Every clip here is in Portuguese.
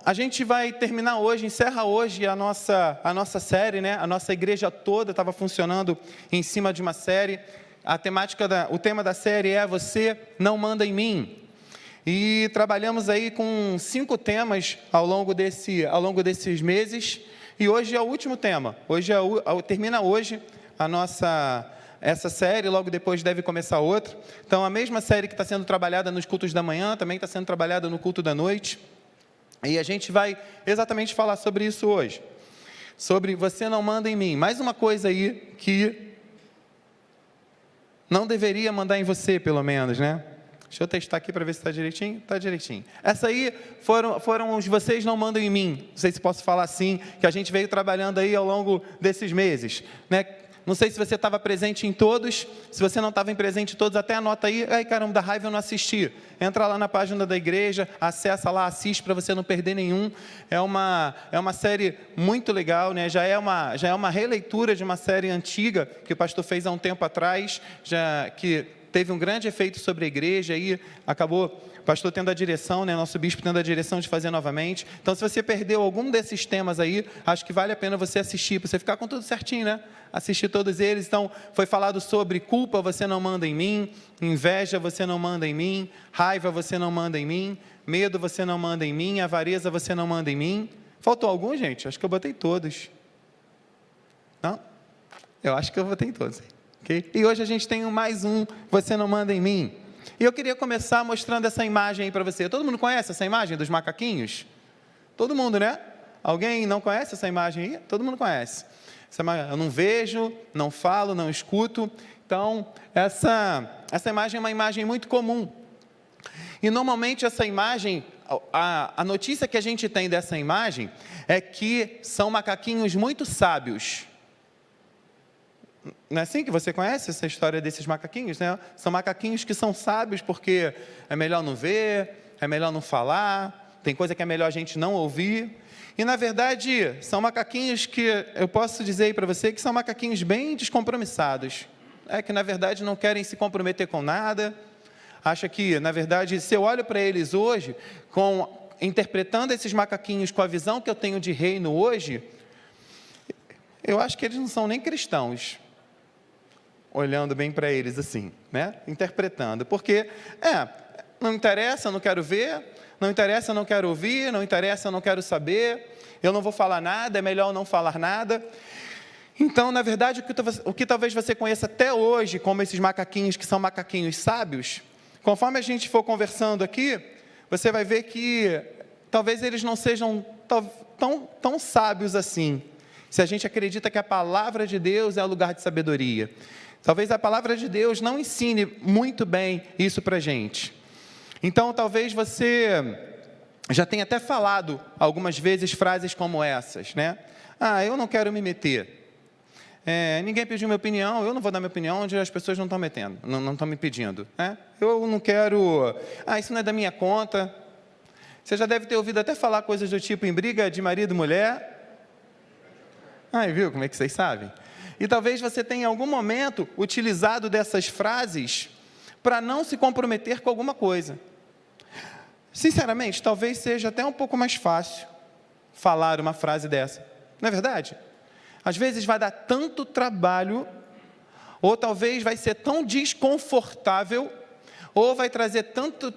a gente vai terminar hoje, encerra hoje a nossa série, né? A nossa igreja toda estava funcionando em cima de uma série. O tema da série é Você Não Manda em Mim. E trabalhamos aí com 5 temas ao longo desses meses. E hoje é o último tema. Termina hoje essa série, logo depois deve começar outra. Então, a mesma série que está sendo trabalhada nos cultos da manhã, também está sendo trabalhada no culto da noite. E a gente vai exatamente falar sobre isso hoje. Sobre Você Não Manda em Mim. Mais uma coisa aí que não deveria mandar em você, pelo menos, né? Deixa eu testar aqui para ver se está direitinho. Está direitinho. Essa aí foram os Vocês Não Mandam em Mim. Não sei se posso falar assim, que a gente veio trabalhando aí ao longo desses meses, né? Não sei se você estava presente em todos. Se você não estava presente em todos, até anota aí. Ai, caramba, da raiva eu não assisti. Entra lá na página da igreja, acessa lá, assiste para você não perder nenhum. É uma série muito legal, né? Já é uma releitura de uma série antiga que o pastor fez há um tempo atrás, que teve um grande efeito sobre a igreja e acabou o pastor tendo a direção, né, nosso bispo tendo a direção de fazer novamente. Então, se você perdeu algum desses temas aí, acho que vale a pena você assistir, para você ficar com tudo certinho, né? Assistir todos eles. Então, foi falado sobre culpa, você não manda em mim; inveja, você não manda em mim; raiva, você não manda em mim; medo, você não manda em mim; avareza, você não manda em mim. Faltou algum, gente? Acho que eu botei todos. Não? Eu acho que eu botei todos. Okay? E hoje a gente tem mais um, Você Não Manda em Mim. E eu queria começar mostrando essa imagem aí para você. Todo mundo conhece essa imagem dos macaquinhos? Todo mundo, né? Alguém não conhece essa imagem aí? Todo mundo conhece. Eu não vejo, não falo, não escuto. Então, essa imagem é uma imagem muito comum. E normalmente essa imagem, a notícia que a gente tem dessa imagem é que são macaquinhos muito sábios. Não é assim que você conhece essa história desses macaquinhos, né? São macaquinhos que são sábios porque é melhor não ver, é melhor não falar, tem coisa que é melhor a gente não ouvir. E, na verdade, são macaquinhos que eu posso dizer aí para você que são macaquinhos bem descompromissados. Que, na verdade, não querem se comprometer com nada. Acha que, na verdade, se eu olho para eles hoje, interpretando esses macaquinhos com a visão que eu tenho de reino hoje, eu acho que eles não são nem cristãos. Olhando bem para eles assim, né? Interpretando, porque, não interessa, eu não quero ver, não interessa, eu não quero ouvir, não interessa, eu não quero saber, eu não vou falar nada, é melhor não falar nada. Então, na verdade, o que talvez você conheça até hoje, como esses macaquinhos que são macaquinhos sábios, conforme a gente for conversando aqui, você vai ver que talvez eles não sejam tão sábios assim, se a gente acredita que a palavra de Deus é o lugar de sabedoria. Talvez a palavra de Deus não ensine muito bem isso para a gente. Então, talvez você já tenha até falado algumas vezes frases como essas, né? Eu não quero me meter. Ninguém pediu minha opinião, eu não vou dar minha opinião onde as pessoas não estão metendo, não estão me pedindo. Eu não quero... isso não é da minha conta. Você já deve ter ouvido até falar coisas do tipo em briga de marido e mulher. Viu como é que vocês sabem? E talvez você tenha em algum momento utilizado dessas frases para não se comprometer com alguma coisa. Sinceramente, talvez seja até um pouco mais fácil falar uma frase dessa. Não é verdade? Às vezes vai dar tanto trabalho, ou talvez vai ser tão desconfortável, ou vai trazer tanto,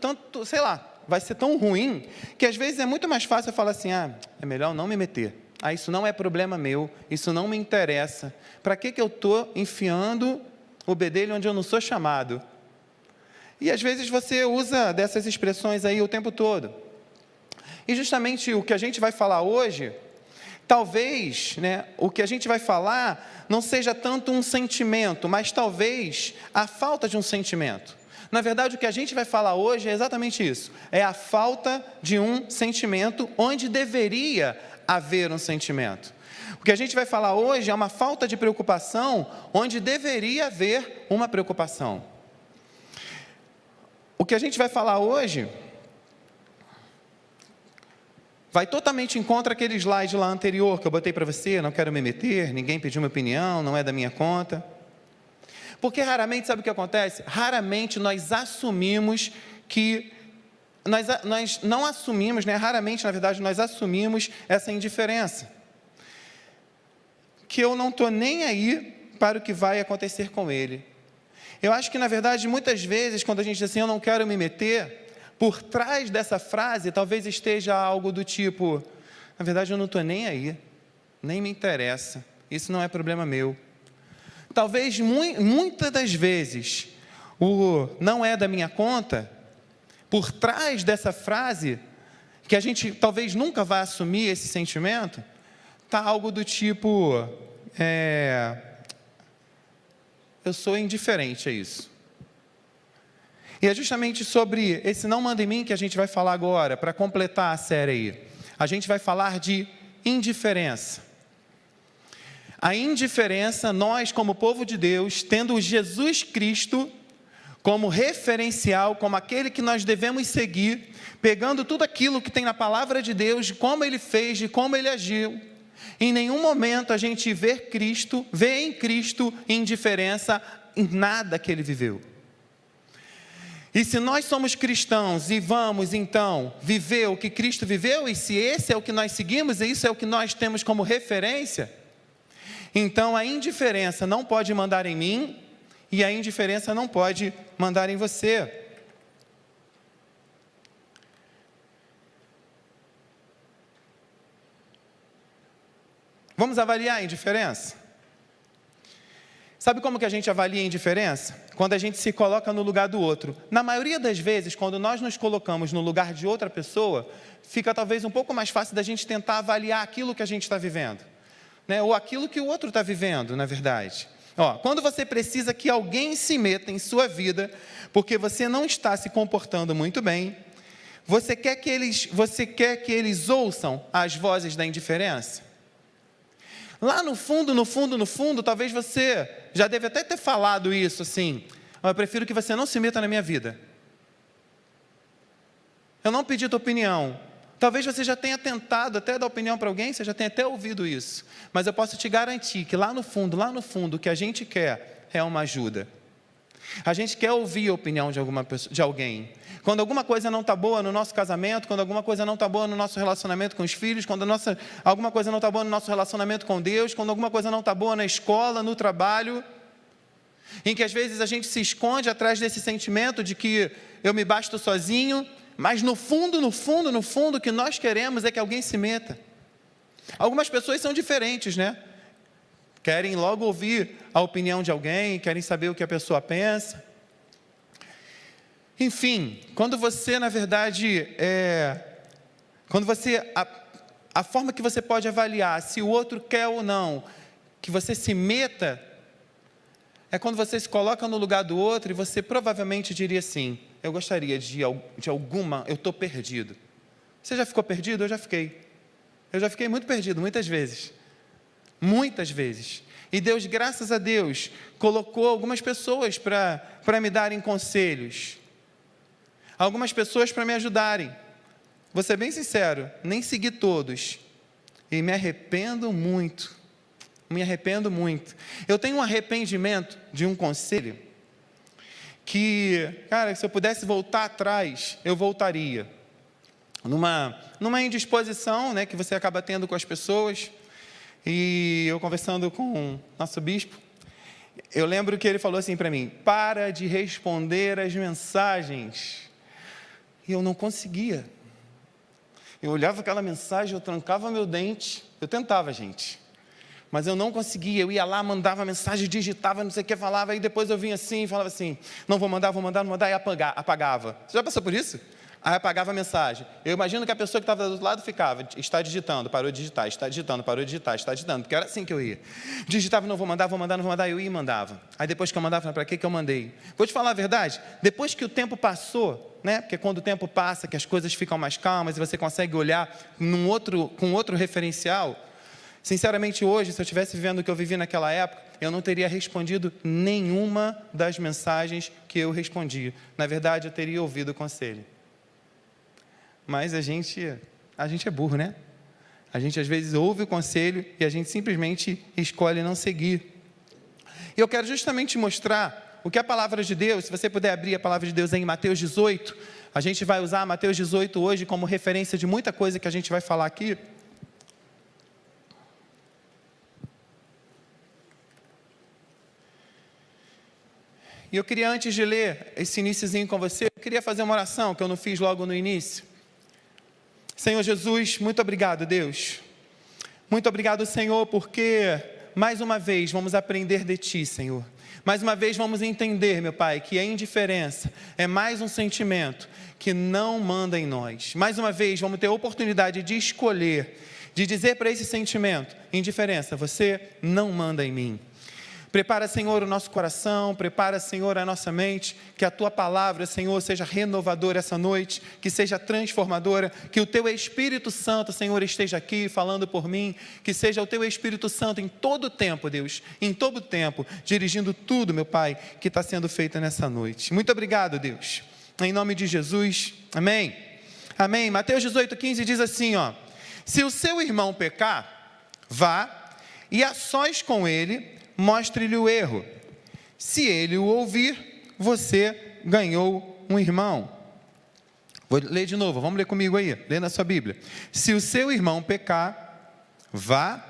sei lá, vai ser tão ruim, que às vezes é muito mais fácil falar assim, é melhor não me meter. Isso não é problema meu, isso não me interessa. Para que eu estou enfiando o bedelho onde eu não sou chamado? E às vezes você usa dessas expressões aí o tempo todo. E justamente o que a gente vai falar hoje, talvez, né, o que a gente vai falar não seja tanto um sentimento, mas talvez a falta de um sentimento. Na verdade, o que a gente vai falar hoje é exatamente isso. É a falta de um sentimento onde deveria haver um sentimento. O que a gente vai falar hoje é uma falta de preocupação onde deveria haver uma preocupação. O que a gente vai falar hoje vai totalmente em contra aquele slide lá anterior que eu botei para você, não quero me meter, ninguém pediu minha opinião, não é da minha conta. Porque raramente, sabe o que acontece? Raramente nós assumimos que nós não assumimos, né? Raramente, na verdade, nós assumimos essa indiferença. Que eu não estou nem aí para o que vai acontecer com ele. Eu acho que, na verdade, muitas vezes, quando a gente diz assim, eu não quero me meter, por trás dessa frase, talvez esteja algo do tipo, na verdade, eu não estou nem aí, nem me interessa, isso não é problema meu. Talvez, muitas das vezes, o não é da minha conta, por trás dessa frase, que a gente talvez nunca vai assumir esse sentimento, está algo do tipo, eu sou indiferente a isso. E é justamente sobre esse não manda em mim que a gente vai falar agora, para completar a série aí. A gente vai falar de indiferença. A indiferença, nós como povo de Deus, tendo Jesus Cristo como referencial, como aquele que nós devemos seguir, pegando tudo aquilo que tem na palavra de Deus, de como Ele fez, de como Ele agiu, em nenhum momento a gente vê em Cristo indiferença em nada que Ele viveu. E se nós somos cristãos e vamos então viver o que Cristo viveu, e se esse é o que nós seguimos, e isso é o que nós temos como referência, então a indiferença não pode mandar em mim, e a indiferença não pode mandar em você. Vamos avaliar a indiferença? Sabe como que a gente avalia a indiferença? Quando a gente se coloca no lugar do outro. Na maioria das vezes, quando nós nos colocamos no lugar de outra pessoa, fica talvez um pouco mais fácil da gente tentar avaliar aquilo que a gente está vivendo, né? Ou aquilo que o outro está vivendo, na verdade. Quando você precisa que alguém se meta em sua vida, porque você não está se comportando muito bem, você quer que eles ouçam as vozes da indiferença? Lá no fundo, talvez você já deve até ter falado isso assim, eu prefiro que você não se meta na minha vida. Eu não pedi tua opinião. Talvez você já tenha tentado até dar opinião para alguém, você já tenha até ouvido isso. Mas eu posso te garantir que lá no fundo, o que a gente quer é uma ajuda. A gente quer ouvir a opinião de alguém. Quando alguma coisa não está boa no nosso casamento, quando alguma coisa não está boa no nosso relacionamento com os filhos, quando alguma coisa não está boa no nosso relacionamento com Deus, quando alguma coisa não está boa na escola, no trabalho, em que às vezes a gente se esconde atrás desse sentimento de que eu me basto sozinho, mas no fundo, o que nós queremos é que alguém se meta. Algumas pessoas são diferentes, né? Querem logo ouvir a opinião de alguém, querem saber o que a pessoa pensa. Enfim, quando você, na verdade, a forma que você pode avaliar se o outro quer ou não que você se meta, é quando você se coloca no lugar do outro e você provavelmente diria assim, eu gostaria de alguma, eu estou perdido. Você já ficou perdido? Eu já fiquei. Eu já fiquei muito perdido, muitas vezes. Muitas vezes. E Deus, graças a Deus, colocou algumas pessoas para me darem conselhos. Algumas pessoas para me ajudarem. Vou ser bem sincero, nem segui todos. E me arrependo muito. Me arrependo muito. Eu tenho um arrependimento de um conselho que, cara, se eu pudesse voltar atrás, eu voltaria. Numa indisposição, né, que você acaba tendo com as pessoas. E eu conversando com o nosso bispo, eu lembro que ele falou assim para mim, para de responder as mensagens. E eu não conseguia. Eu olhava aquela mensagem, eu trancava meu dente, eu tentava, gente, mas eu não conseguia. Eu ia lá, mandava mensagem, digitava, não sei o que, falava, aí depois eu vinha assim, falava assim, não vou mandar, e apagava. Você já passou por isso? Aí apagava a mensagem. Eu imagino que a pessoa que estava do outro lado ficava, está digitando, parou de digitar, está digitando, parou de digitar, está digitando, porque era assim que eu ia. Digitava, não vou mandar, eu ia e mandava. Aí depois que eu mandava, para que eu mandei? Vou te falar a verdade, depois que o tempo passou, né? Porque quando o tempo passa, que as coisas ficam mais calmas e você consegue olhar com outro referencial, sinceramente hoje, se eu estivesse vivendo o que eu vivi naquela época, eu não teria respondido nenhuma das mensagens que eu respondi. Na verdade, eu teria ouvido o conselho. Mas a gente é burro, né? A gente às vezes ouve o conselho e a gente simplesmente escolhe não seguir. E eu quero justamente mostrar o que a palavra de Deus, se você puder abrir a palavra de Deus aí em Mateus 18, A gente vai usar Mateus 18 hoje como referência de muita coisa que a gente vai falar aqui. E eu queria, antes de ler esse iniciozinho com você, eu queria fazer uma oração que eu não fiz logo no início. Senhor Jesus, muito obrigado, Deus. Muito obrigado, Senhor, porque mais uma vez vamos aprender de Ti, Senhor. Mais uma vez vamos entender, meu Pai, que a indiferença é mais um sentimento que não manda em nós. Mais uma vez vamos ter a oportunidade de escolher, de dizer para esse sentimento, indiferença, você não manda em mim. Prepara, Senhor, o nosso coração, prepara, Senhor, a nossa mente, que a Tua palavra, Senhor, seja renovadora essa noite, que seja transformadora, que o Teu Espírito Santo, Senhor, esteja aqui falando por mim, que seja o Teu Espírito Santo em todo o tempo, Deus, em todo o tempo, dirigindo tudo, meu Pai, que está sendo feito nessa noite. Muito obrigado, Deus, em nome de Jesus, amém? Amém. Mateus 18,15 diz assim, ó: se o seu irmão pecar, vá e a sós com ele, mostre-lhe o erro. Se ele o ouvir, você ganhou um irmão. Vou ler de novo, vamos ler comigo aí, lê na sua Bíblia. Se o seu irmão pecar, vá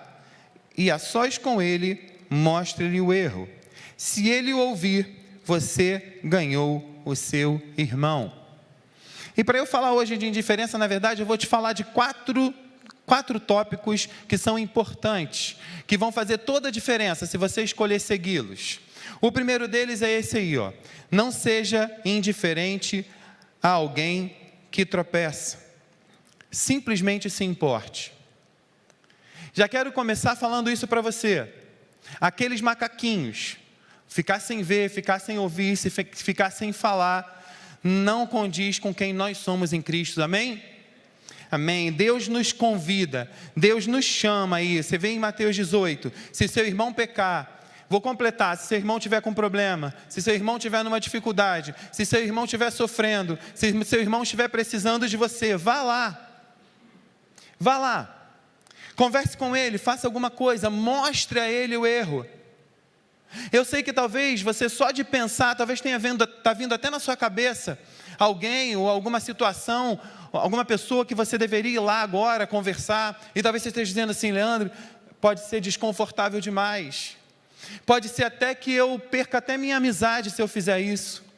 e a sós com ele, mostre-lhe o erro. Se ele o ouvir, você ganhou o seu irmão. E para eu falar hoje de indiferença, na verdade, eu vou te falar de quatro tópicos que são importantes, que vão fazer toda a diferença se você escolher segui-los. O primeiro deles é esse aí, ó: não seja indiferente a alguém que tropeça. Simplesmente se importe. Já quero começar falando isso para você. Aqueles macaquinhos, ficar sem ver, ficar sem ouvir, ficar sem falar, não condiz com quem nós somos em Cristo, amém? Amém. Deus nos convida, Deus nos chama aí. Você vê em Mateus 18, se seu irmão pecar, vou completar, se seu irmão estiver com problema, se seu irmão estiver numa dificuldade, se seu irmão estiver sofrendo, se seu irmão estiver precisando de você, vá lá, converse com ele, faça alguma coisa, mostre a ele o erro. Eu sei que talvez você só de pensar, talvez está vindo até na sua cabeça alguém ou alguma situação, alguma pessoa que você deveria ir lá agora conversar, e talvez você esteja dizendo assim: Leandro, pode ser desconfortável demais, pode ser até que eu perca até minha amizade se eu fizer isso.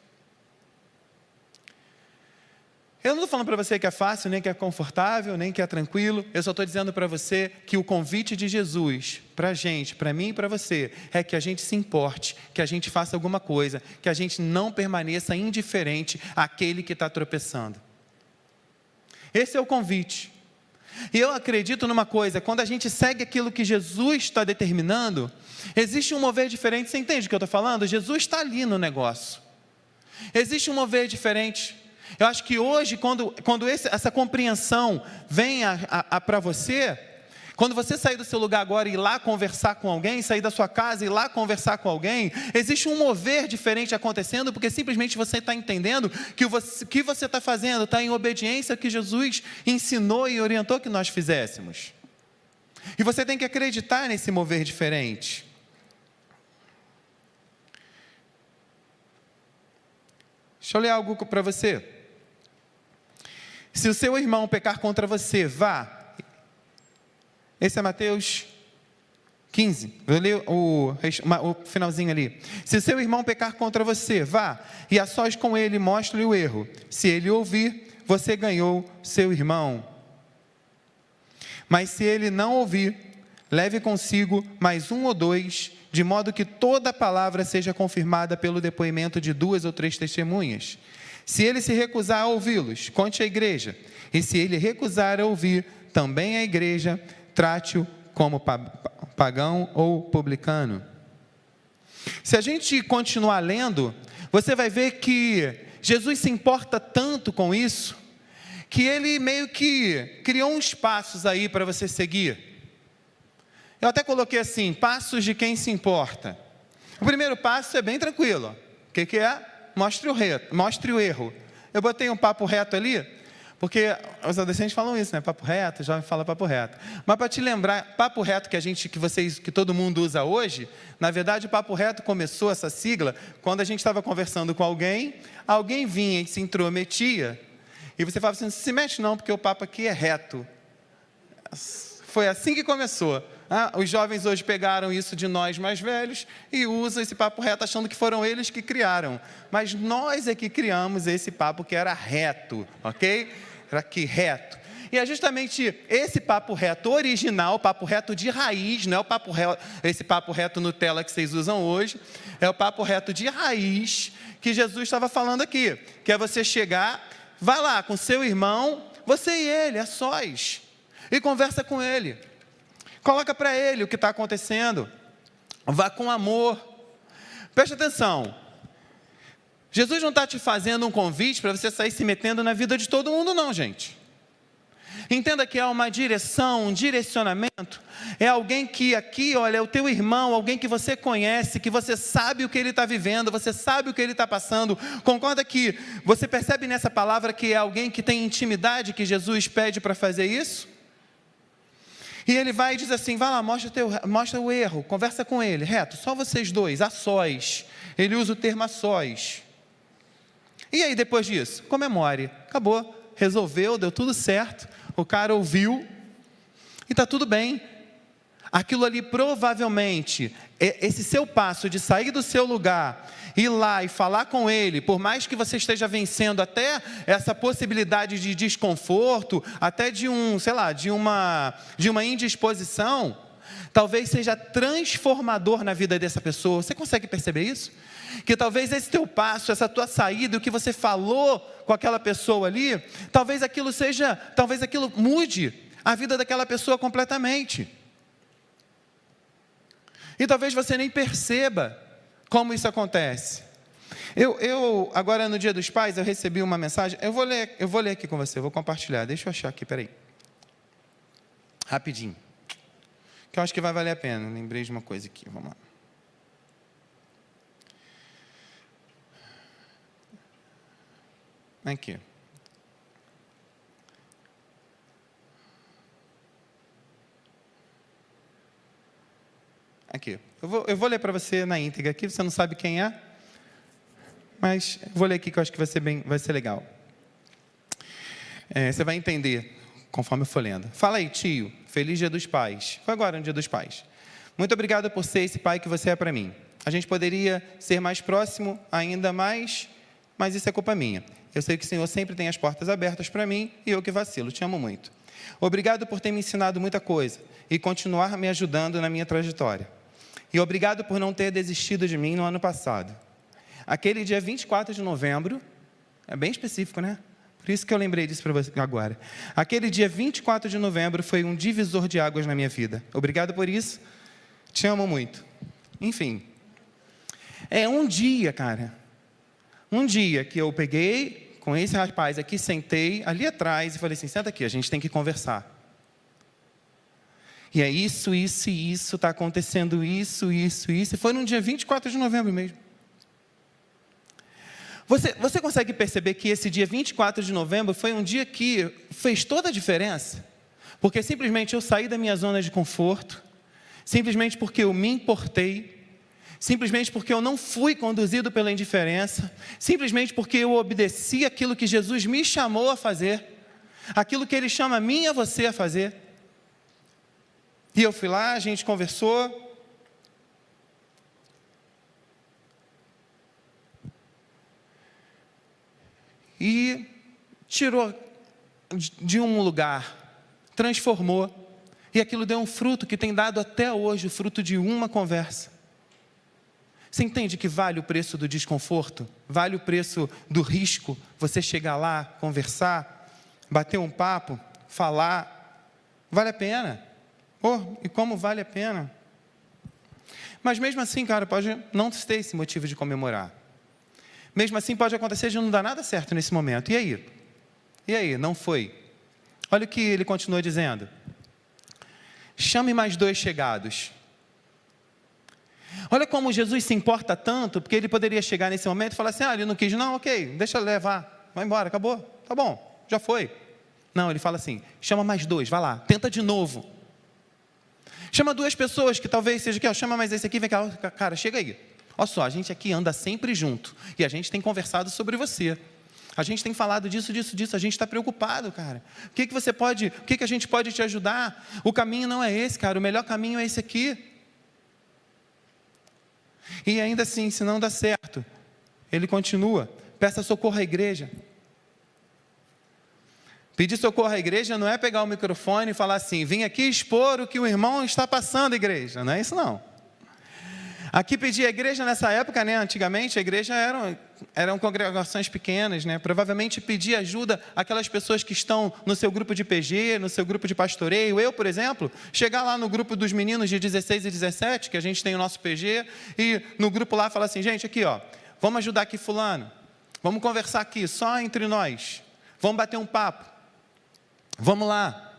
Eu não estou falando para você que é fácil, nem que é confortável, nem que é tranquilo. Eu só estou dizendo para você que o convite de Jesus para a gente, para mim e para você, é que a gente se importe, que a gente faça alguma coisa, que a gente não permaneça indiferente àquele que está tropeçando. Esse é o convite. E eu acredito numa coisa: quando a gente segue aquilo que Jesus está determinando, existe um mover diferente. Você entende o que eu estou falando? Jesus está ali no negócio. Existe um mover diferente. Eu acho que hoje, quando essa compreensão vem para você, quando você sair do seu lugar agora e ir lá conversar com alguém, sair da sua casa e ir lá conversar com alguém, existe um mover diferente acontecendo, porque simplesmente você está entendendo que o que você está fazendo está em obediência ao que Jesus ensinou e orientou que nós fizéssemos. E você tem que acreditar nesse mover diferente. Deixa eu ler algo para você. Se o seu irmão pecar contra você, vá. Esse é Mateus 15. Eu li o finalzinho ali. Se o seu irmão pecar contra você, vá e a sós com ele, mostre-lhe o erro. Se ele ouvir, você ganhou seu irmão. Mas se ele não ouvir, leve consigo mais um ou dois, de modo que toda a palavra seja confirmada pelo depoimento de 2 ou 3 testemunhas. Se ele se recusar a ouvi-los, conte à igreja. E se ele recusar a ouvir também a igreja, trate-o como pagão ou publicano. Se a gente continuar lendo, você vai ver que Jesus se importa tanto com isso, que ele meio que criou uns passos aí para você seguir. Eu até coloquei assim: passos de quem se importa. O primeiro passo é bem tranquilo. O que é? Mostre o erro. Eu botei um papo reto ali, porque os adolescentes falam isso, né? Papo reto, o jovem fala papo reto. Mas para te lembrar, papo reto que todo mundo usa hoje, na verdade o papo reto começou, essa sigla, quando a gente estava conversando com alguém vinha e se intrometia E você fala assim, não se mexe não, porque o papo aqui é reto. Foi assim que começou. Os jovens hoje pegaram isso de nós mais velhos e usam esse papo reto achando que foram eles que criaram. Mas nós é que criamos esse papo que era reto, ok? Era aqui, reto. E é justamente esse papo reto original, papo reto de raiz, não é o papo reto, esse papo reto Nutella que vocês usam hoje, é o papo reto de raiz que Jesus estava falando aqui, que é você chegar, vai lá com seu irmão, você e ele, a sós, e conversa com ele, coloca para ele o que está acontecendo, vá com amor, preste atenção, Jesus não está te fazendo um convite para você sair se metendo na vida de todo mundo não, gente. Entenda que é uma direção, um direcionamento, é alguém que aqui, olha, é o teu irmão, alguém que você conhece, que você sabe o que ele está vivendo, você sabe o que ele está passando, concorda que você percebe nessa palavra que é alguém que tem intimidade, que Jesus pede para fazer isso? E ele vai e diz assim, vai lá, mostra o erro, conversa com ele, reto, só vocês dois, a sós, ele usa o termo a sós. E aí depois disso, comemore, acabou, resolveu, deu tudo certo, o cara ouviu e está tudo bem. Aquilo ali provavelmente, esse seu passo de sair do seu lugar, ir lá e falar com ele, por mais que você esteja vencendo até essa possibilidade de desconforto, até de uma indisposição, talvez seja transformador na vida dessa pessoa. Você consegue perceber isso? Que talvez esse teu passo, essa tua saída, o que você falou com aquela pessoa ali, talvez aquilo mude a vida daquela pessoa completamente. E talvez você nem perceba como isso acontece. Eu agora no Dia dos Pais, eu recebi uma mensagem, eu vou ler aqui com você, eu vou compartilhar, deixa eu achar aqui, peraí. Rapidinho. Que eu acho que vai valer a pena, lembrei de uma coisa aqui, vamos lá. Aqui. Aqui. Eu vou ler para você na íntegra aqui, você não sabe quem é, mas eu vou ler aqui que eu acho que vai ser legal. Você vai entender conforme eu for lendo. Fala aí, tio, feliz Dia dos Pais. Foi agora no Dia dos Pais. Muito obrigado por ser esse pai que você é para mim. A gente poderia ser mais próximo, ainda mais, mas isso é culpa minha. Eu sei que o Senhor sempre tem as portas abertas para mim e eu que vacilo, te amo muito. Obrigado por ter me ensinado muita coisa e continuar me ajudando na minha trajetória. E obrigado por não ter desistido de mim no ano passado. Aquele dia 24 de novembro, é bem específico, né? Por isso que eu lembrei disso para você agora. Aquele dia 24 de novembro foi um divisor de águas na minha vida. Obrigado por isso, te amo muito. Enfim, é um dia, cara. Um dia que eu peguei com esse rapaz aqui, sentei ali atrás e falei assim, senta aqui, a gente tem que conversar. E é isso, está acontecendo isso. E foi no dia 24 de novembro mesmo. Você consegue perceber que esse dia 24 de novembro foi um dia que fez toda a diferença? Porque simplesmente eu saí da minha zona de conforto, simplesmente porque eu me importei, simplesmente porque eu não fui conduzido pela indiferença, simplesmente porque eu obedeci aquilo que Jesus me chamou a fazer, aquilo que Ele chama a mim e a você a fazer. E eu fui lá, a gente conversou, e tirou de um lugar, transformou, e aquilo deu um fruto que tem dado até hoje, o fruto de uma conversa. Você entende que vale o preço do desconforto? Vale o preço do risco? Você chegar lá, conversar, bater um papo, falar, vale a pena. E como vale a pena? Mas mesmo assim, cara, pode não ter esse motivo de comemorar. Mesmo assim, pode acontecer de não dar nada certo nesse momento. E aí? E aí? Não foi? Olha o que ele continua dizendo. Chame mais 2 chegados. Olha como Jesus se importa tanto, porque ele poderia chegar nesse momento e falar assim, ele não quis, não, ok, deixa eu levar, vai embora, acabou, tá bom, já foi. Não, ele fala assim, chama mais 2, vai lá, tenta de novo. Chama 2 pessoas que talvez seja aqui, chama mais esse aqui, vem cá, cara, chega aí. Olha só, a gente aqui anda sempre junto, e a gente tem conversado sobre você. A gente tem falado disso, a gente está preocupado, cara. O que a gente pode te ajudar? O caminho não é esse, cara, o melhor caminho é esse aqui. E ainda assim, se não dá certo, ele continua, peça socorro à igreja. Pedir socorro à igreja não é pegar o microfone e falar assim, vim aqui expor o que o irmão está passando, igreja. Não é isso não. Aqui pedir a igreja nessa época, né, antigamente, a igreja eram congregações pequenas, né, provavelmente pedir ajuda àquelas pessoas que estão no seu grupo de PG, no seu grupo de pastoreio. Eu, por exemplo, chegar lá no grupo dos meninos de 16 e 17, que a gente tem o nosso PG, e no grupo lá falar assim, gente, aqui ó, vamos ajudar aqui fulano, vamos conversar aqui, só entre nós, vamos bater um papo, vamos lá.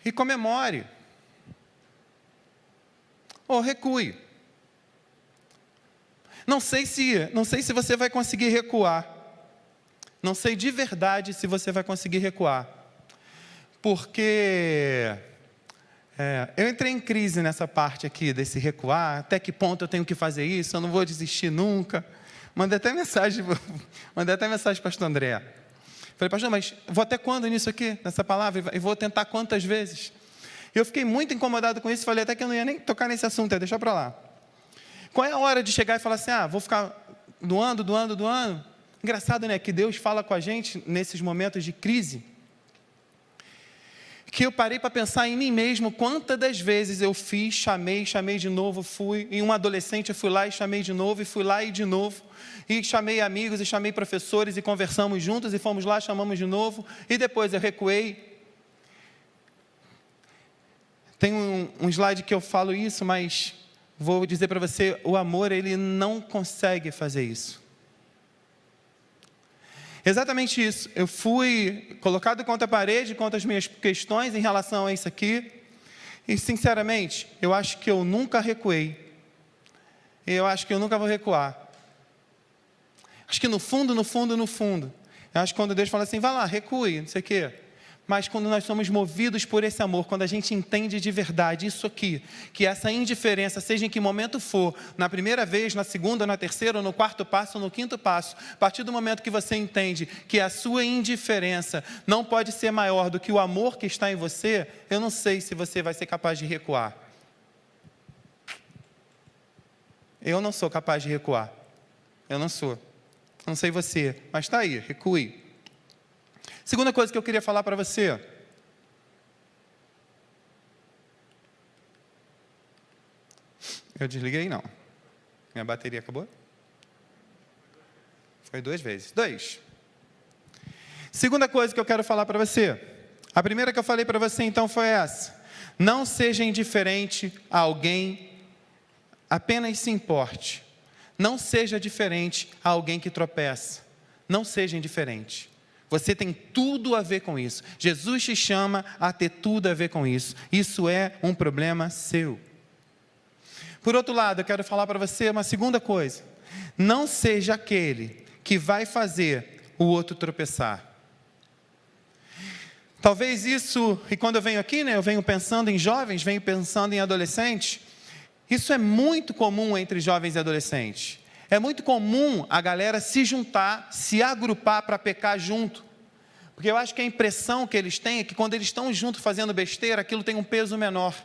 E comemore. Ou recue. Não sei se você vai conseguir recuar. Não sei de verdade se você vai conseguir recuar. Porque eu entrei em crise nessa parte aqui, desse recuar. Até que ponto eu tenho que fazer isso? Eu não vou desistir nunca. Mandei até mensagem para o pastor André. Falei, pastor, mas vou até quando nisso aqui, nessa palavra? E vou tentar quantas vezes? Eu fiquei muito incomodado com isso, falei até que eu não ia nem tocar nesse assunto, ia deixar para lá. Qual é a hora de chegar e falar assim, vou ficar doando? Engraçado, né, que Deus fala com a gente nesses momentos de crise, que eu parei para pensar em mim mesmo, quantas das vezes eu fiz, chamei de novo, fui, em um adolescente eu fui lá e chamei de novo, e fui lá e de novo, e chamei amigos, e chamei professores, e conversamos juntos, e fomos lá, chamamos de novo, e depois eu recuei. Tem um slide que eu falo isso, mas vou dizer para você, o amor, ele não consegue fazer isso. Exatamente isso. Eu fui colocado contra a parede, contra as minhas questões em relação a isso aqui. E, sinceramente, eu acho que eu nunca recuei. E eu acho que eu nunca vou recuar. Acho que no fundo, eu acho que quando Deus fala assim, vai lá, recue, não sei o quê. Mas quando nós somos movidos por esse amor, quando a gente entende de verdade isso aqui, que essa indiferença, seja em que momento for, na primeira vez, na segunda, na terceira, no quarto passo, no quinto passo, a partir do momento que você entende que a sua indiferença não pode ser maior do que o amor que está em você, eu não sei se você vai ser capaz de recuar. Eu não sou capaz de recuar. Eu não sou. Não sei você, mas está aí, recue. Segunda coisa que eu queria falar para você. Eu desliguei? Não. Minha bateria acabou? Foi 2 vezes. 2. Segunda coisa que eu quero falar para você. A primeira que eu falei para você então foi essa. Não seja indiferente a alguém, apenas se importe. Não seja diferente a alguém que tropeça. Não seja indiferente. Você tem tudo a ver com isso. Jesus te chama a ter tudo a ver com isso. Isso é um problema seu. Por outro lado, eu quero falar para você uma segunda coisa. Não seja aquele que vai fazer o outro tropeçar. Talvez isso, e quando eu venho aqui, né, eu venho pensando em jovens, venho pensando em adolescentes. Isso é muito comum entre jovens e adolescentes. É muito comum a galera se juntar, se agrupar para pecar junto. Porque eu acho que a impressão que eles têm é que quando eles estão juntos fazendo besteira, aquilo tem um peso menor.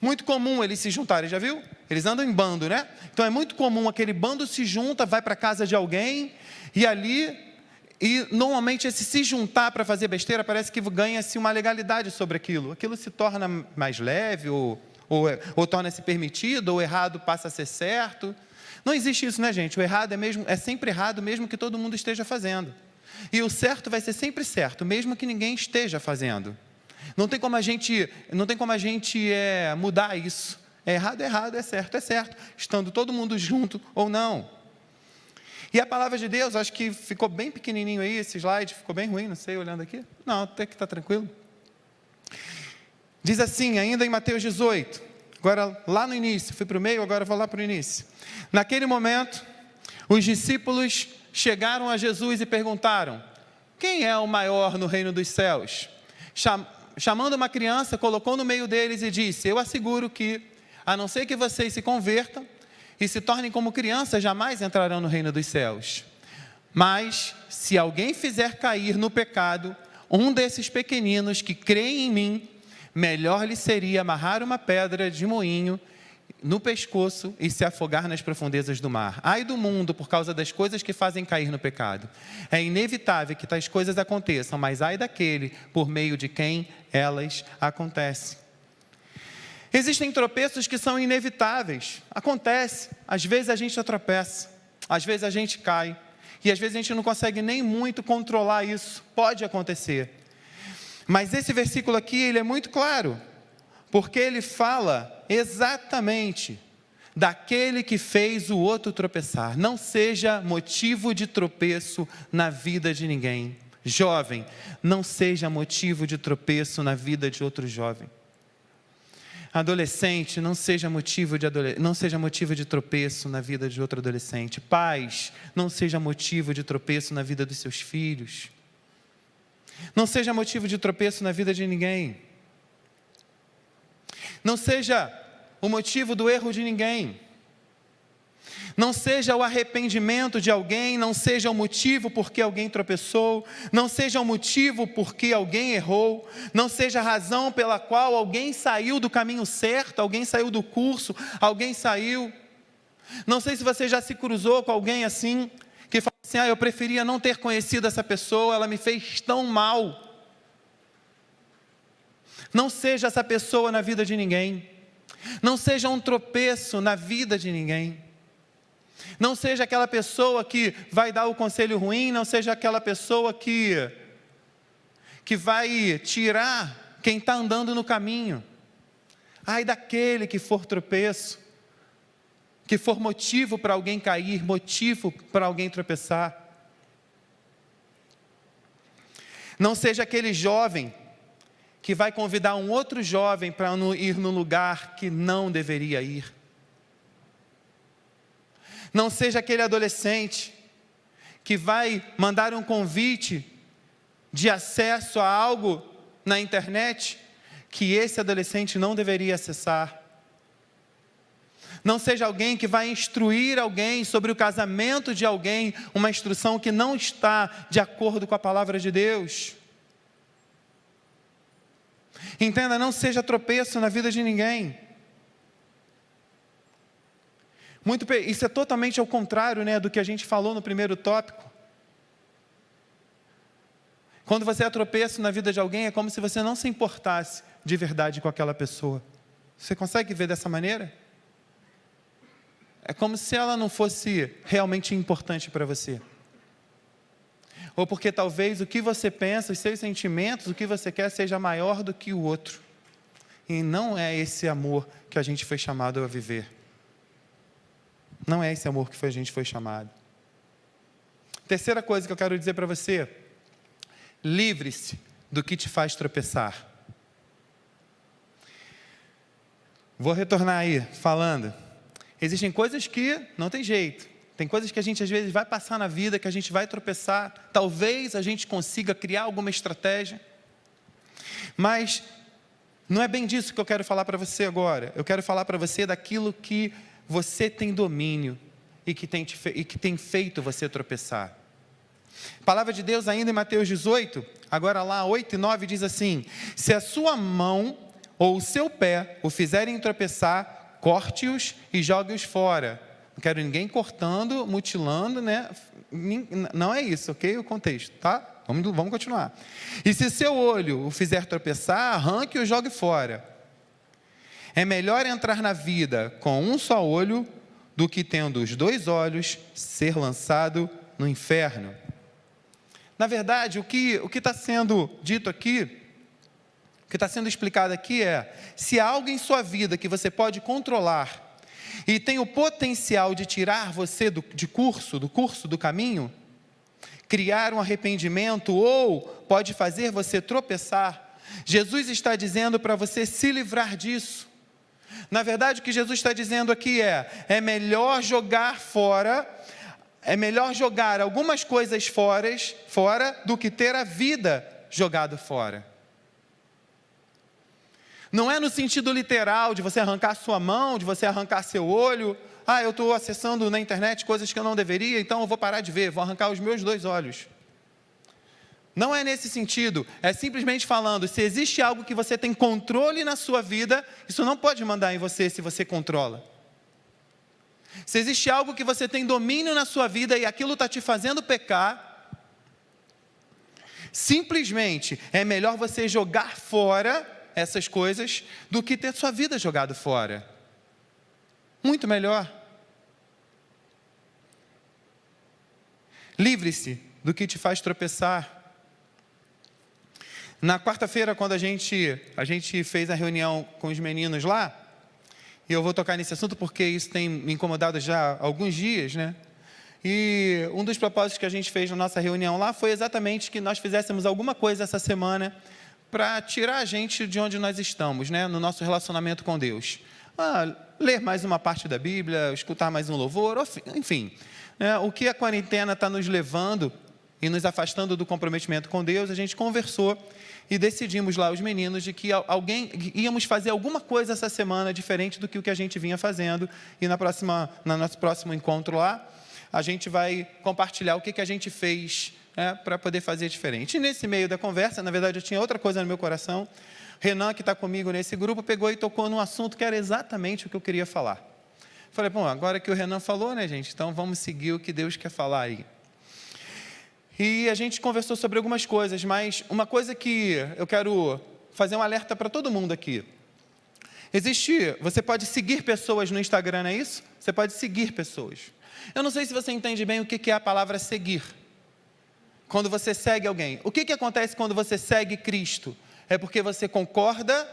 Muito comum eles se juntarem, já viu? Eles andam em bando, né? Então é muito comum aquele bando se junta, vai para a casa de alguém, e normalmente esse se juntar para fazer besteira, parece que ganha-se uma legalidade sobre aquilo. Aquilo se torna mais leve, ou torna-se permitido, ou o errado passa a ser certo. Não existe isso, né, gente? O errado é sempre errado, mesmo que todo mundo esteja fazendo. E o certo vai ser sempre certo, mesmo que ninguém esteja fazendo. Não tem como a gente mudar isso. É errado, é certo, estando todo mundo junto ou não. E a palavra de Deus, acho que ficou bem pequenininho aí, esse slide, ficou bem ruim, não sei, olhando aqui. Não, até que está tranquilo. Diz assim, ainda em Mateus 18, agora lá no início, fui para o meio, agora vou lá para o início. Naquele momento, os discípulos chegaram a Jesus e perguntaram, quem é o maior no reino dos céus? Chamando uma criança, colocou no meio deles e disse, eu asseguro que, a não ser que vocês se convertam e se tornem como crianças, jamais entrarão no reino dos céus. Mas, se alguém fizer cair no pecado um desses pequeninos que creem em mim, melhor lhe seria amarrar uma pedra de moinho no pescoço e se afogar nas profundezas do mar. Ai do mundo por causa das coisas que fazem cair no pecado. É inevitável que tais coisas aconteçam, mas ai daquele por meio de quem elas acontecem. Existem tropeços que são inevitáveis. Acontece. Às vezes a gente tropeça, às vezes a gente cai, e às vezes a gente não consegue nem muito controlar isso. Pode acontecer. Mas esse versículo aqui, ele é muito claro, porque ele fala exatamente daquele que fez o outro tropeçar. Não seja motivo de tropeço na vida de ninguém. Jovem, não seja motivo de tropeço na vida de outro jovem. Adolescente, não seja motivo de tropeço na vida de outro adolescente. Pais, não seja motivo de tropeço na vida dos seus filhos. Não seja motivo de tropeço na vida de ninguém. Não seja o motivo do erro de ninguém. Não seja o arrependimento de alguém, não seja o motivo porque alguém tropeçou, não seja o motivo porque alguém errou, não seja a razão pela qual alguém saiu do caminho certo, alguém saiu do curso, alguém saiu. Não sei se você já se cruzou com alguém assim, que fala assim, eu preferia não ter conhecido essa pessoa, ela me fez tão mal. Não seja essa pessoa na vida de ninguém. Não seja um tropeço na vida de ninguém. Não seja aquela pessoa que vai dar o conselho ruim, não seja aquela pessoa que vai tirar quem está andando no caminho. Ai daquele que for tropeço, que for motivo para alguém cair, motivo para alguém tropeçar. Não seja aquele jovem que vai convidar um outro jovem para ir no lugar que não deveria ir. Não seja aquele adolescente que vai mandar um convite de acesso a algo na internet que esse adolescente não deveria acessar. Não seja alguém que vai instruir alguém sobre o casamento de alguém, uma instrução que não está de acordo com a palavra de Deus. Entenda, não seja tropeço na vida de ninguém. Isso é totalmente ao contrário, do que a gente falou no primeiro tópico. Quando você é tropeço na vida de alguém, é como se você não se importasse de verdade com aquela pessoa. Você consegue ver dessa maneira? É como se ela não fosse realmente importante para você. Ou porque talvez o que você pensa, os seus sentimentos, o que você quer seja maior do que o outro. E não é esse amor que a gente foi chamado a viver. Não é esse amor que a gente foi chamado. Terceira coisa que eu quero dizer para você: livre-se do que te faz tropeçar. Vou retornar aí, falando. Existem coisas que não tem jeito. Tem coisas que a gente às vezes vai passar na vida, que a gente vai tropeçar. Talvez a gente consiga criar alguma estratégia. Mas não é bem disso que eu quero falar para você agora. Eu quero falar para você daquilo que você tem domínio e que tem feito você tropeçar. A palavra de Deus ainda em Mateus 18, agora lá 8 e 9 diz assim: se a sua mão ou o seu pé o fizerem tropeçar, corte-os e jogue-os fora. Não quero ninguém cortando, mutilando, Não é isso, ok? O contexto, tá? Vamos continuar. E se seu olho o fizer tropeçar, arranque e o jogue fora. É melhor entrar na vida com um só olho do que tendo os 2 olhos ser lançado no inferno. Na verdade, o que está sendo dito aqui, o que está sendo explicado aqui é: se há algo em sua vida que você pode controlar e tem o potencial de tirar você do caminho, criar um arrependimento ou pode fazer você tropeçar, Jesus está dizendo para você se livrar disso. Na verdade, o que Jesus está dizendo aqui é melhor jogar fora, é melhor jogar algumas coisas fora do que ter a vida jogada fora. Não é no sentido literal de você arrancar sua mão, de você arrancar seu olho. Eu estou acessando na internet coisas que eu não deveria, então eu vou parar de ver, vou arrancar os meus 2 olhos. Não é nesse sentido, é simplesmente falando, se existe algo que você tem controle na sua vida, isso não pode mandar em você se você controla. Se existe algo que você tem domínio na sua vida e aquilo está te fazendo pecar, simplesmente é melhor você jogar fora essas coisas do que ter sua vida jogado fora. Muito melhor. Livre-se do que te faz tropeçar. Na quarta-feira, quando a gente fez a reunião com os meninos lá, e eu vou tocar nesse assunto porque isso tem me incomodado já há alguns dias, né? E um dos propósitos que a gente fez na nossa reunião lá foi exatamente que nós fizéssemos alguma coisa essa semana para tirar a gente de onde nós estamos, né? No nosso relacionamento com Deus. Ler mais uma parte da Bíblia, escutar mais um louvor, enfim. Né? O que a quarentena está nos levando e nos afastando do comprometimento com Deus, a gente conversou e decidimos lá, os meninos, de que íamos fazer alguma coisa essa semana diferente do que o que a gente vinha fazendo, e no nosso próximo encontro lá, a gente vai compartilhar o que a gente fez, né, para poder fazer diferente. E nesse meio da conversa, na verdade eu tinha outra coisa no meu coração, Renan, que está comigo nesse grupo, pegou e tocou num assunto que era exatamente o que eu queria falar. Falei, bom, agora que o Renan falou, né, gente, então vamos seguir o que Deus quer falar aí. E a gente conversou sobre algumas coisas, mas uma coisa que eu quero fazer um alerta para todo mundo aqui. Você pode seguir pessoas no Instagram, não é isso? Você pode seguir pessoas. Eu não sei se você entende bem o que é a palavra seguir. Quando você segue alguém. O que acontece quando você segue Cristo? É porque você concorda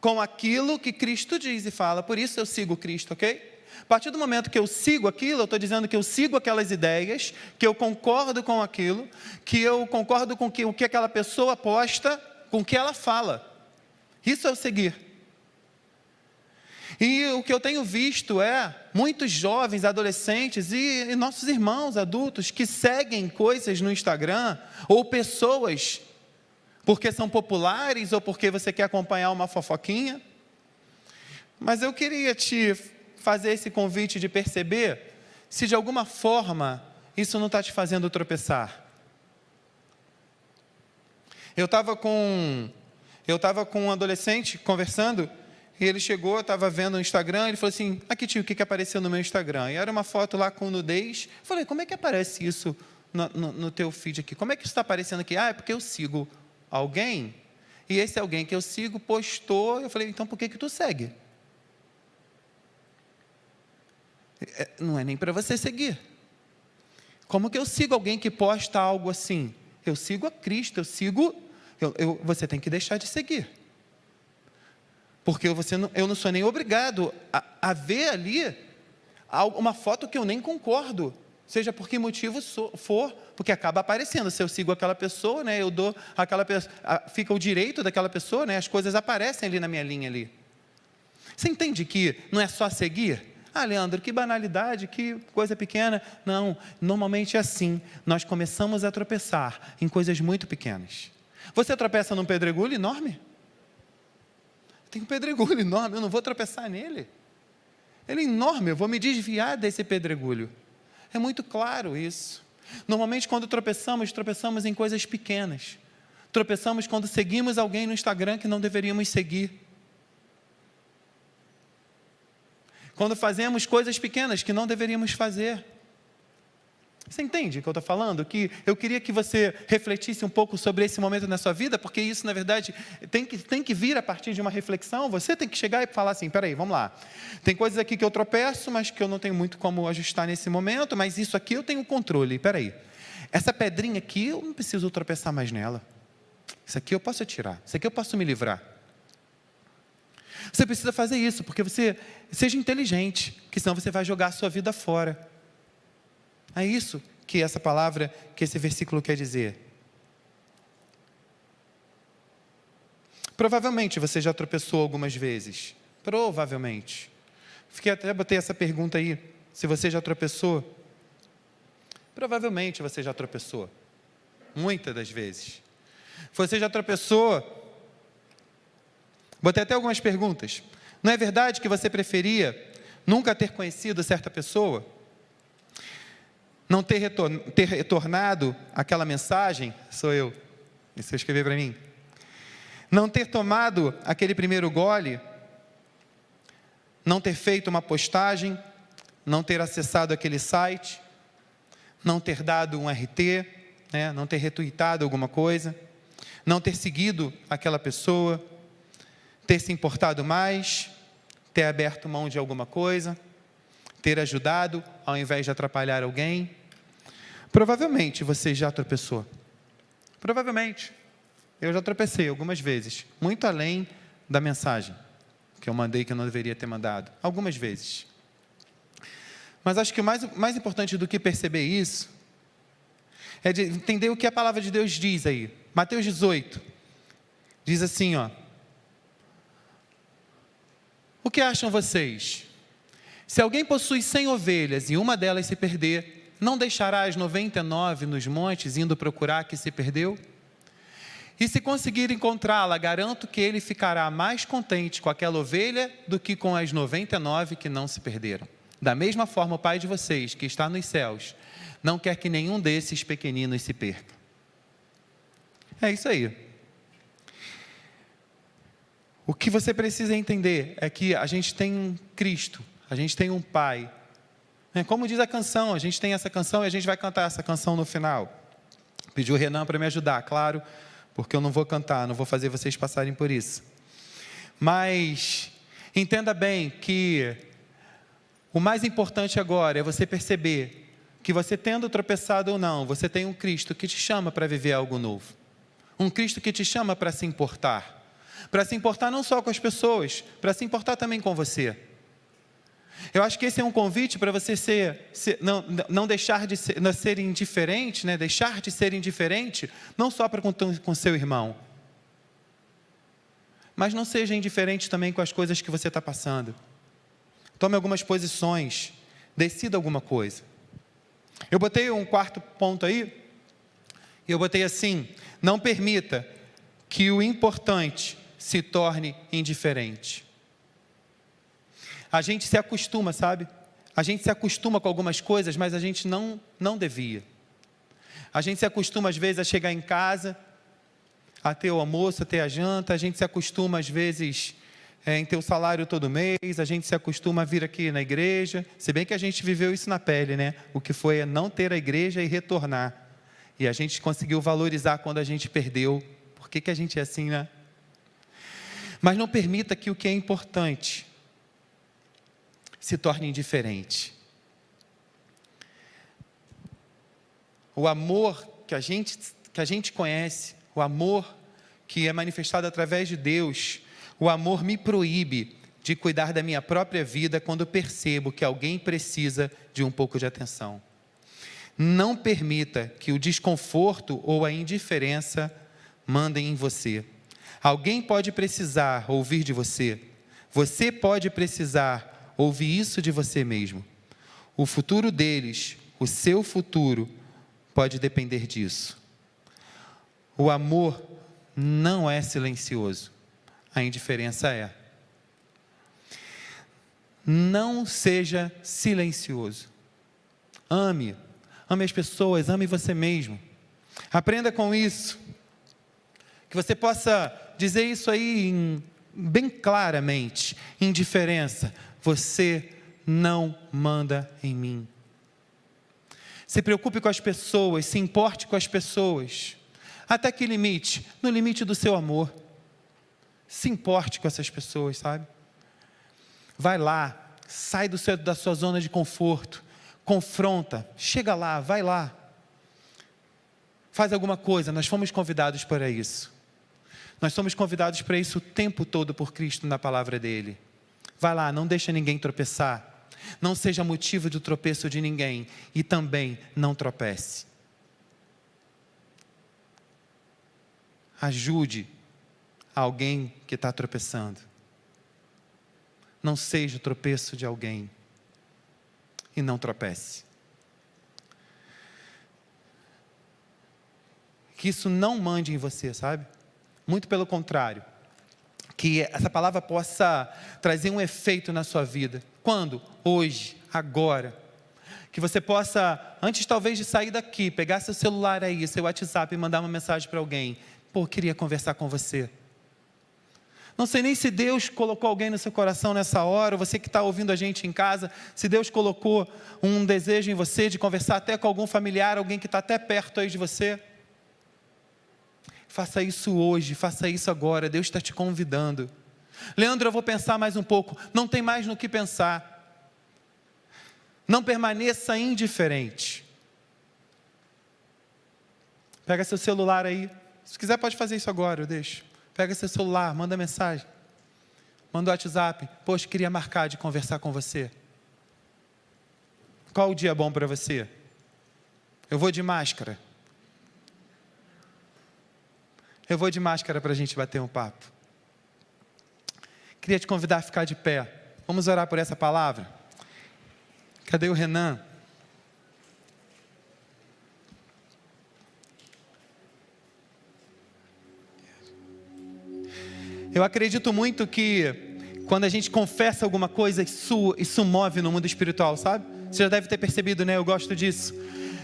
com aquilo que Cristo diz e fala. Por isso eu sigo Cristo, ok? A partir do momento que eu sigo aquilo, eu estou dizendo que eu sigo aquelas ideias, que eu concordo com aquilo, que eu concordo com o que aquela pessoa posta, com o que ela fala. Isso é o seguir. E o que eu tenho visto é muitos jovens, adolescentes e nossos irmãos adultos que seguem coisas no Instagram, ou pessoas, porque são populares, ou porque você quer acompanhar uma fofoquinha. Mas eu queria te fazer esse convite de perceber se de alguma forma isso não está te fazendo tropeçar. Eu estava com um adolescente conversando, e ele chegou, eu estava vendo no Instagram, ele falou assim, aqui tio, o que apareceu no meu Instagram? E era uma foto lá com nudez. Eu falei, como é que aparece isso no teu feed aqui? Como é que isso está aparecendo aqui? É porque eu sigo alguém, e esse alguém que eu sigo postou. Eu falei, então por que tu segue? Não é nem para você seguir. Como que eu sigo alguém que posta algo assim? Eu sigo a Cristo, você tem que deixar de seguir. Porque eu não sou nem obrigado a ver ali uma foto que eu nem concordo, seja por que motivo for, porque acaba aparecendo. Se eu sigo aquela pessoa, né, eu dou aquela pessoa, fica o direito daquela pessoa, né, as coisas aparecem ali na minha linha ali. Você entende que não é só seguir? Leandro, que banalidade, que coisa pequena. Não, normalmente é assim. Nós começamos a tropeçar em coisas muito pequenas. Você tropeça num pedregulho enorme? Tem um pedregulho enorme, eu não vou tropeçar nele. Ele é enorme, eu vou me desviar desse pedregulho. É muito claro isso. Normalmente quando tropeçamos em coisas pequenas. Tropeçamos quando seguimos alguém no Instagram que não deveríamos seguir. Quando fazemos coisas pequenas que não deveríamos fazer. Você entende o que eu estou falando? Que eu queria que você refletisse um pouco sobre esse momento na sua vida, porque isso, na verdade, tem que vir a partir de uma reflexão. Você tem que chegar e falar assim, peraí, vamos lá. Tem coisas aqui que eu tropeço, mas que eu não tenho muito como ajustar nesse momento, mas isso aqui eu tenho controle. Peraí, essa pedrinha aqui eu não preciso tropeçar mais nela. Isso aqui eu posso tirar, isso aqui eu posso me livrar. Você precisa fazer isso, porque você seja inteligente, que senão você vai jogar a sua vida fora. É isso que essa palavra, que esse versículo quer dizer. Provavelmente você já tropeçou algumas vezes. Provavelmente. Botei essa pergunta aí, se você já tropeçou. Provavelmente você já tropeçou. Muitas das vezes. Você já tropeçou Botei até algumas perguntas. Não é verdade que você preferia nunca ter conhecido certa pessoa? Não ter retornado aquela mensagem? Sou eu. Isso eu escrevi para mim. Não ter tomado aquele primeiro gole? Não ter feito uma postagem? Não ter acessado aquele site? Não ter dado um RT? Né? Não ter retweetado alguma coisa? Não ter seguido aquela pessoa? Ter se importado mais? Ter aberto mão de alguma coisa? Ter ajudado ao invés de atrapalhar alguém? Provavelmente você já tropeçou. Provavelmente. Eu já tropecei algumas vezes. Muito além da mensagem que eu mandei que eu não deveria ter mandado. Algumas vezes. Mas acho que o mais importante do que perceber isso é de entender o que a palavra de Deus diz aí. Mateus 18. Diz assim, ó. O que acham vocês? Se alguém possui 100 ovelhas e uma delas se perder, não deixará as 99 nos montes indo procurar a que se perdeu? E se conseguir encontrá-la, garanto que ele ficará mais contente com aquela ovelha do que com as 99 que não se perderam. Da mesma forma, o Pai de vocês, que está nos céus, não quer que nenhum desses pequeninos se perca. É isso aí. O que você precisa entender é que a gente tem um Cristo, a gente tem um Pai. Como diz a canção, a gente tem essa canção e a gente vai cantar essa canção no final. Pedi o Renan para me ajudar, claro, porque eu não vou cantar, não vou fazer vocês passarem por isso. Mas entenda bem que o mais importante agora é você perceber que você tendo tropeçado ou não, você tem um Cristo que te chama para viver algo novo. Um Cristo que te chama para se importar. Para se importar não só com as pessoas, para se importar também com você. Eu acho que esse é um convite para você não deixar de ser indiferente, né? Deixar de ser indiferente, não só para com seu irmão, mas não seja indiferente também com as coisas que você está passando. Tome algumas posições, decida alguma coisa. Eu botei um quarto ponto aí, e eu botei assim: não permita que o importante se torne indiferente. A gente se acostuma, sabe? A gente se acostuma com algumas coisas, mas a gente não devia. A gente se acostuma às vezes a chegar em casa, a ter o almoço, a ter a janta, a gente se acostuma às vezes em ter o salário todo mês, a gente se acostuma a vir aqui na igreja, se bem que a gente viveu isso na pele, né? O que foi não ter a igreja e retornar. E a gente conseguiu valorizar quando a gente perdeu. Por que a gente é assim, né? Mas não permita que o que é importante se torne indiferente. O amor que a gente conhece, o amor que é manifestado através de Deus, o amor me proíbe de cuidar da minha própria vida quando percebo que alguém precisa de um pouco de atenção. Não permita que o desconforto ou a indiferença mandem em você. Alguém pode precisar ouvir de você. Você pode precisar ouvir isso de você mesmo. O futuro deles, o seu futuro, pode depender disso. O amor não é silencioso. A indiferença é. Não seja silencioso. Ame as pessoas, ame você mesmo. Aprenda com isso. Que você possa dizer isso aí bem claramente. Indiferença, você não manda em mim. Se preocupe com as pessoas, se importe com as pessoas. Até que limite? No limite do seu amor. Se importe com essas pessoas, sabe? Vai lá, sai da sua zona de conforto, confronta, chega lá, vai lá. Faz alguma coisa, nós fomos convidados para isso. Nós somos convidados para isso o tempo todo por Cristo na palavra dele. Vai lá, não deixa ninguém tropeçar. Não seja motivo de tropeço de ninguém. E também não tropece. Ajude alguém que está tropeçando. Não seja o tropeço de alguém. E não tropece. Que isso não mande em você, sabe? Muito pelo contrário. que essa palavra possa trazer um efeito na sua vida. Quando? Hoje, agora. Que você possa, antes talvez de sair daqui, pegar seu celular aí, seu WhatsApp e mandar uma mensagem para alguém. Pô, queria conversar com você. Não sei nem se Deus colocou alguém no seu coração nessa hora, ou você que está ouvindo a gente em casa, se Deus colocou um desejo em você de conversar até com algum familiar, alguém que está até perto aí de você. Faça isso hoje, faça isso agora, Deus está te convidando. Leandro, eu vou pensar mais um pouco. Não tem mais no que pensar. Não permaneça indiferente. Pega seu celular aí. Se quiser pode fazer isso agora, eu deixo. Pega seu celular, manda mensagem. Manda o WhatsApp. Poxa, queria marcar de conversar com você. Qual o dia bom para você? Eu vou de máscara. Eu vou de máscara para a gente bater um papo. Queria te convidar a ficar de pé. Vamos orar por essa palavra? Cadê o Renan? Eu acredito muito que quando a gente confessa alguma coisa, isso move no mundo espiritual, sabe? Você já deve ter percebido, né? Eu gosto disso.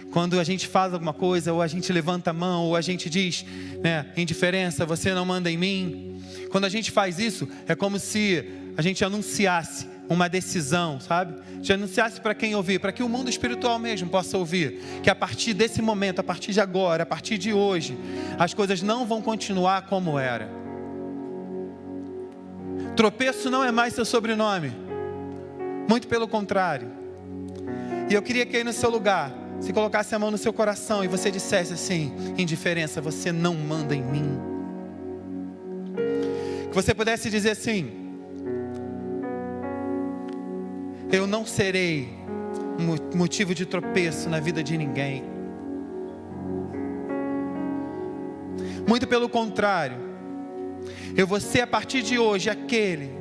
Quando a gente faz alguma coisa, ou a gente levanta a mão, ou a gente diz, né, indiferença, você não manda em mim. Quando a gente faz isso, é como se a gente anunciasse uma decisão, sabe? De anunciasse para quem ouvir, para que o mundo espiritual mesmo possa ouvir, que a partir desse momento, a partir de agora, a partir de hoje, as coisas não vão continuar como era. Tropeço não é mais seu sobrenome, muito pelo contrário. E eu queria que aí no seu lugar, você colocasse a mão no seu coração e você dissesse assim: indiferença, você não manda em mim. Que você pudesse dizer assim: eu não serei motivo de tropeço na vida de ninguém. Muito pelo contrário, eu vou ser a partir de hoje aquele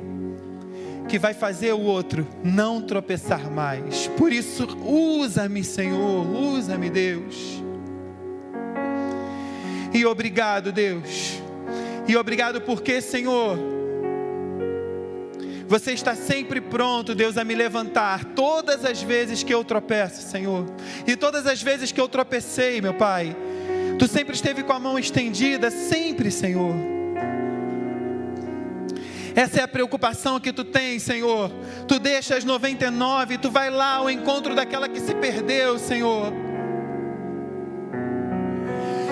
que vai fazer o outro não tropeçar mais. Por isso, usa-me, Senhor, usa-me, Deus. E obrigado, Deus. E obrigado porque, Senhor, você está sempre pronto, Deus, a me levantar todas as vezes que eu tropeço, Senhor. E todas as vezes que eu tropecei, meu Pai, Tu sempre esteve com a mão estendida, sempre, Senhor. Essa é a preocupação que Tu tens, Senhor. Tu deixa as 99 e Tu vai lá ao encontro daquela que se perdeu, Senhor.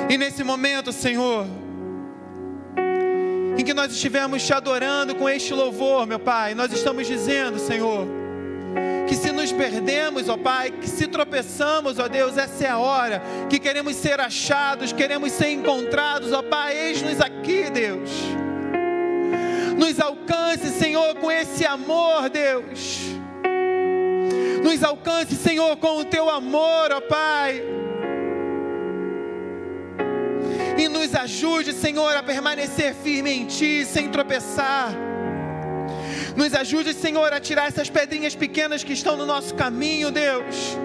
E nesse momento, Senhor, em que nós estivemos Te adorando com este louvor, meu Pai, nós estamos dizendo, Senhor, que se nos perdemos, ó Pai, que se tropeçamos, ó Deus, essa é a hora que queremos ser achados, queremos ser encontrados, ó Pai, eis-nos aqui, Deus. Nos alcance, Senhor, com esse amor, Deus. Nos alcance, Senhor, com o Teu amor, ó Pai. E nos ajude, Senhor, a permanecer firme em Ti, sem tropeçar. Nos ajude, Senhor, a tirar essas pedrinhas pequenas que estão no nosso caminho, Deus.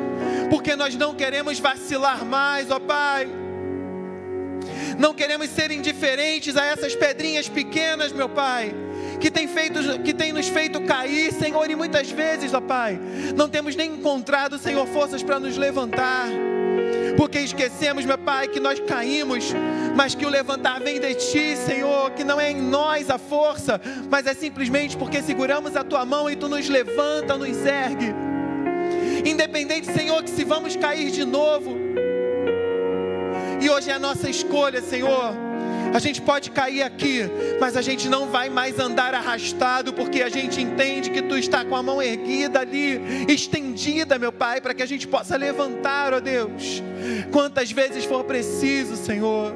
Porque nós não queremos vacilar mais, ó Pai. Não queremos ser indiferentes a essas pedrinhas pequenas, meu Pai, que tem nos feito cair, Senhor, e muitas vezes, ó Pai, não temos nem encontrado, Senhor, forças para nos levantar. Porque esquecemos, meu Pai, que nós caímos, mas que o levantar vem de Ti, Senhor, que não é em nós a força, mas é simplesmente porque seguramos a Tua mão e Tu nos levanta, nos ergue. Independente, Senhor, que se vamos cair de novo, e hoje é a nossa escolha, Senhor, a gente pode cair aqui, mas a gente não vai mais andar arrastado, porque a gente entende que Tu está com a mão erguida ali, estendida, meu Pai, para que a gente possa levantar, ó Deus, quantas vezes for preciso, Senhor,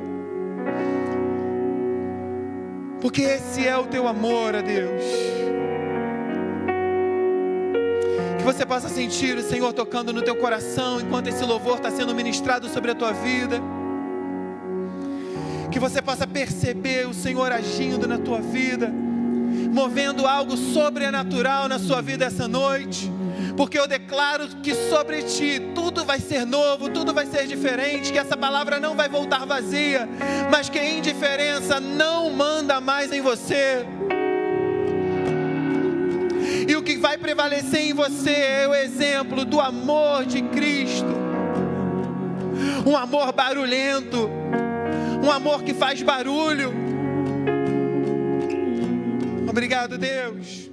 porque esse é o Teu amor, ó Deus. Que você possa sentir o Senhor tocando no teu coração, enquanto esse louvor está sendo ministrado sobre a tua vida. Que você possa perceber o Senhor agindo na tua vida, movendo algo sobrenatural na sua vida essa noite, porque eu declaro que sobre ti tudo vai ser novo, tudo vai ser diferente, que essa palavra não vai voltar vazia, mas que a indiferença não manda mais em você. que vai prevalecer em você é o exemplo do amor de Cristo. Um amor barulhento, um amor que faz barulho. Obrigado, Deus.